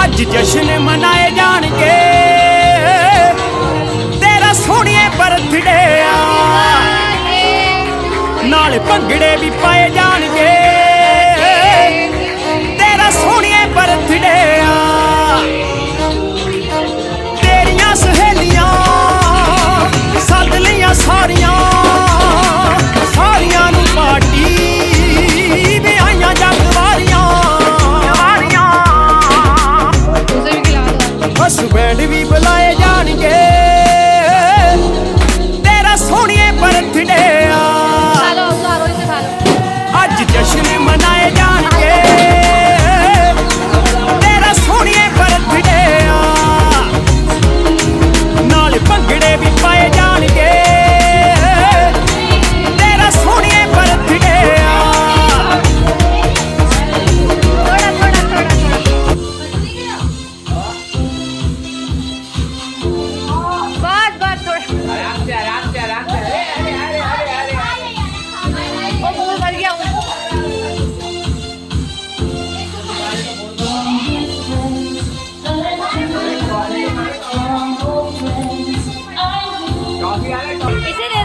अज जश्न मनाए जाणगे तेरा सोहणिए बर्थडे नाल भंगड़े भी पाए जाणगे तेरा सोहणिए बर्थडे तेरियां सहेलियां सद लियां सारियां सारियां नू पार्टी भी आइयां जग वारियां बस बैंड भी बुलाए जाणगे तेरा सोहणिए बर्थडे अज जश्न मनाए जाणगे तेरा सोहणिए बर्थडे नाल भंगड़े भी पाए जाणगे तेरा सोहणिए बर्थडे इसे दे